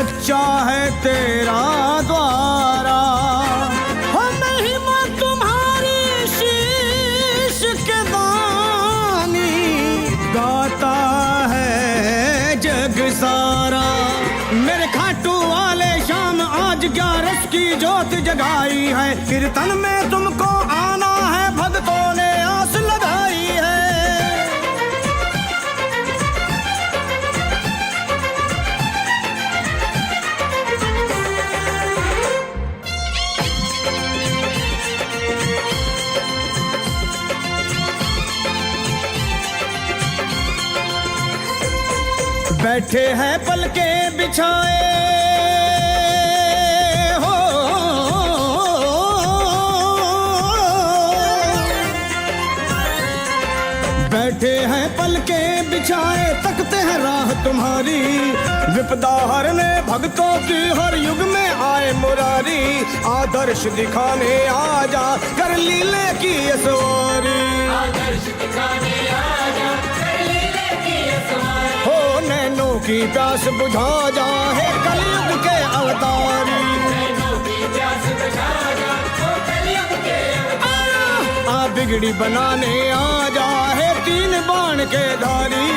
सच्चा है तेरा द्वारा। हो महिमा तुम्हारी शीश के दानी, गाता है जग सारा। मेरे खाटू वाले शाम आज 11 की ज्योत जगाई है। कीर्तन में तुमको आना है, भक्तों ने आस लगाई है। बैठे हैं पलके बिछाए हो, बैठे हैं पलके बिछाए, तकते हैं राह तुम्हारी। विपदा हरने भक्तों की हर युग में आए मुरारी। आदर्श दिखाने आजा, कर लीले की सवारी। आदर्श दिखाने आजा, कर लीले की सवारी। हो नैनों की प्यास बुझा जा, है कलयुग के अवतारी। नैनों की प्यास बुझा जा, हो कलयुग के अवतारी। आ बिगड़ी बनाने आजा, है 3 बाण के धारी।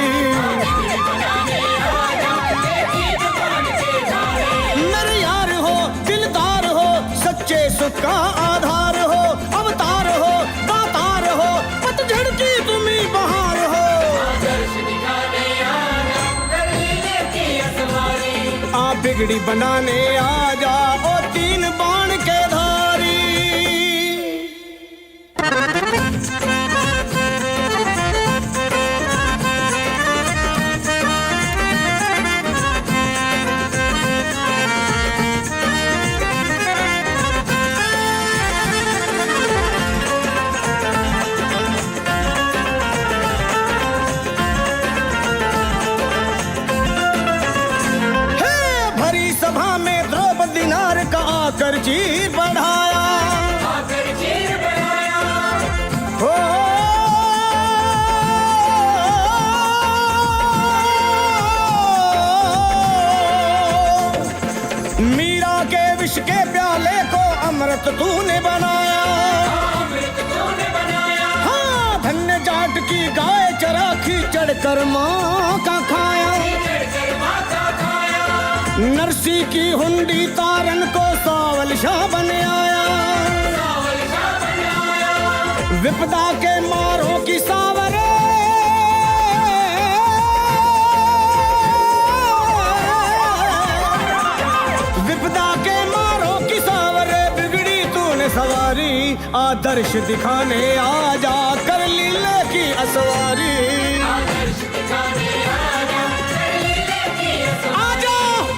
मेरे यार हो, दिलदार हो, सच्चे सुख का आधार हो। अवतार हो, दातार हो, पतझड़ की तुम्ही बहार हो। आ बिगड़ी बनाने आजा, ओ 3 बाण के धारी। आकर चीर बढ़ाया, आकर चीर बढ़ाया। हो मीरा के विष के प्याले को अमृत तूने बनाया, अमृत तूने बनाया। हाँ धन्य जाट की गाय चराखी, चढ़कर माँ का खाया। नरसी की हुंडी तारन को सावल शाह बन आया, सावल शाह बन आया। विपदा के मारों की सावरे, विपदा के मारों की सावरे। बिगड़ी तूने सवारी, आदर्श दिखाने आजा, कर लीले की असवारी। आदर्श दिखाने आजा, कर लीले की असवारी।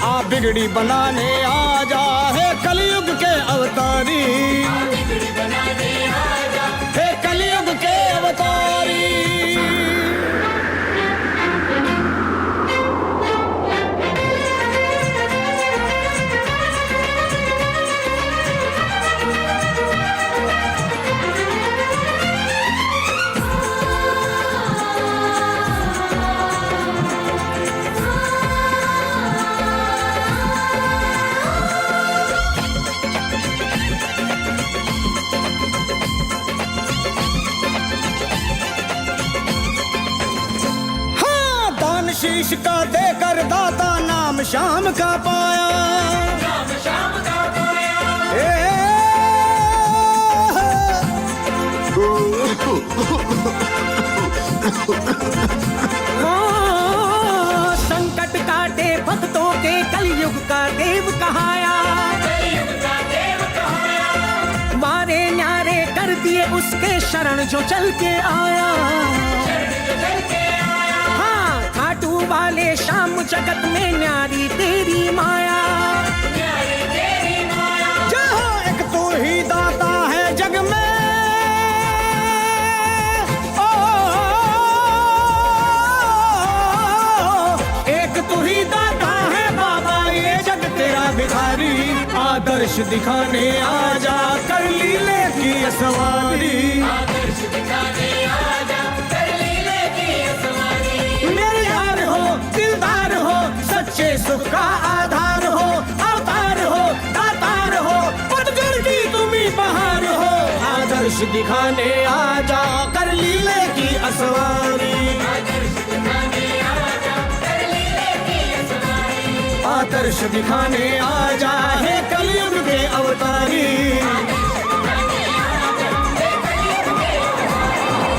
आ बिगड़ी बनाने आजा, है कलयुग के अवतारी। आ बिगड़ी बनाने आजा, है कलयुग के अवतारी। शीश का देकर दाता, नाम शाम का पाया, नाम शाम का पाया। संकट काटे भक्तों के, कलयुग का देव कहाया, कलयुग का देव कहाया। मारे न्यारे कर दिए उसके शरण जो चल के आया, वाले शाम जगत में न्यारी तेरी माया, न्यारी तेरी माया। जहाँ एक तू ही दाता है जग में, ओ एक तू ही दाता है बाबा, ये जग तेरा भिखारी। आदर्श दिखाने आजा, कर लीले की सवारी। आदर्श दिखाने आजा, कर लीले की सवारी। मेरे यार हो, दिलदार हो, सच्चे सुख का आधार हो। दिखाने आजा कर लीले की असवारी, आदर्श दिखाने आजा है कलयुग के अवतारी,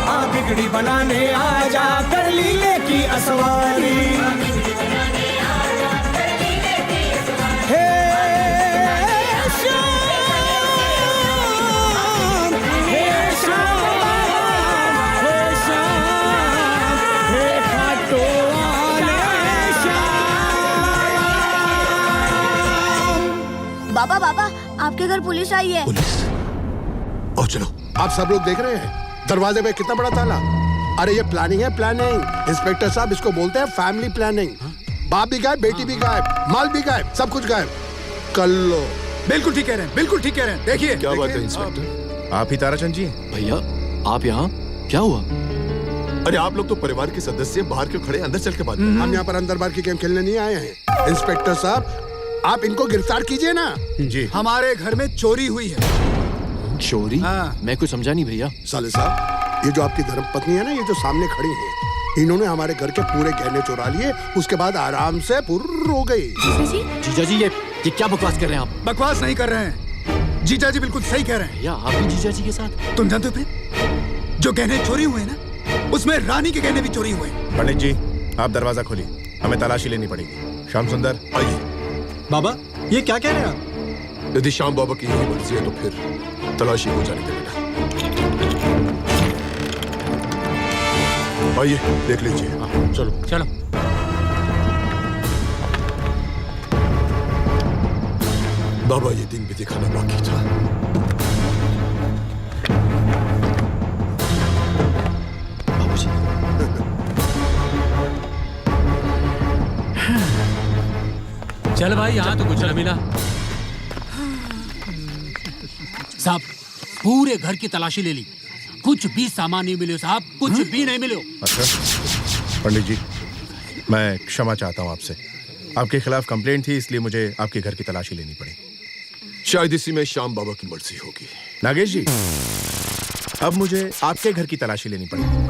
आ बिगड़ी बनाने आजा कर लीले की असवारी। हे श्याम, हे श्याम, हे श्याम, हे खाटू वाले श्याम। बाबा बाबा, आपके घर पुलिस आई है। पुलिस? और चलो, आप सब लोग देख रहे हैं दरवाजे पे कितना बड़ा ताला। अरे ये प्लानिंग है, प्लानिंग। इंस्पेक्टर साहब, इसको बोलते हैं फैमिली प्लानिंग। बाप भी गायब, बेटी भी गायब, माल भी गायब, सब कुछ गायब। कल लो। बिल्कुल ठीक कह रहे हैं, बिल्कुल ठीक कह रहे हैं। देखिए क्या बात है इंस्पेक्टर? आप ही ताराचंद जी हैं? भैया आप यहाँ क्या हुआ? अरे आप लोग तो परिवार के सदस्य बाहर क्यों खड़े, अंदर चल के बात करें। हम यहाँ पर अंदर बार की गेम खेलने नहीं आए हैं। इंस्पेक्टर साहब, आप इनको गिरफ्तार कीजिए ना। जी। हमारे घर में चोरी हुई है। चोरी? हाँ। मैं कुछ समझा नहीं भैया। साले साहब, ये जो आपकी धर्मपत्नी है ना, ये जो सामने खड़ी है, इन्होंने हमारे घर के पूरे गहने चुरा लिए, उसके बाद आराम से पुर्र हो गई। जीजा जी ये क्या बकवास कर रहे हैं आप? बकवास नहीं कर रहे हैं, जीजा जी बिल्कुल सही कह रहे हैं। भैया आप भी जीजा जी के साथ? तुम जानते हो फिर, जो गहने चोरी हुए ना, उसमें रानी के गहने भी चोरी हुए। पंडित जी आप दरवाजा खोलिए, हमें तलाशी लेनी पड़ेगी। श्याम सुंदर आइए। बाबा ये क्या कह रहे हैं आप? यदि श्याम बाबा की यही मर्जी है तो फिर तलाशी हो जाने देना। आइए देख लीजिए। चलो चलो। बाबा ये दिन भी दिखाना बाकी था। बाबूजी चल भाई, यहाँ तो कुछ न मिला। साहब पूरे घर की तलाशी ले ली, कुछ भी सामान नहीं मिले साहब, कुछ भी नहीं मिले। अच्छा पंडित जी, मैं क्षमा चाहता हूँ आपसे। आपके खिलाफ कंप्लेंट थी, इसलिए मुझे आपके घर की तलाशी लेनी पड़ी। शायद इसी में श्याम बाबा की मर्जी होगी। नागेश जी, अब मुझे आपके घर की तलाशी लेनी पड़ेगी।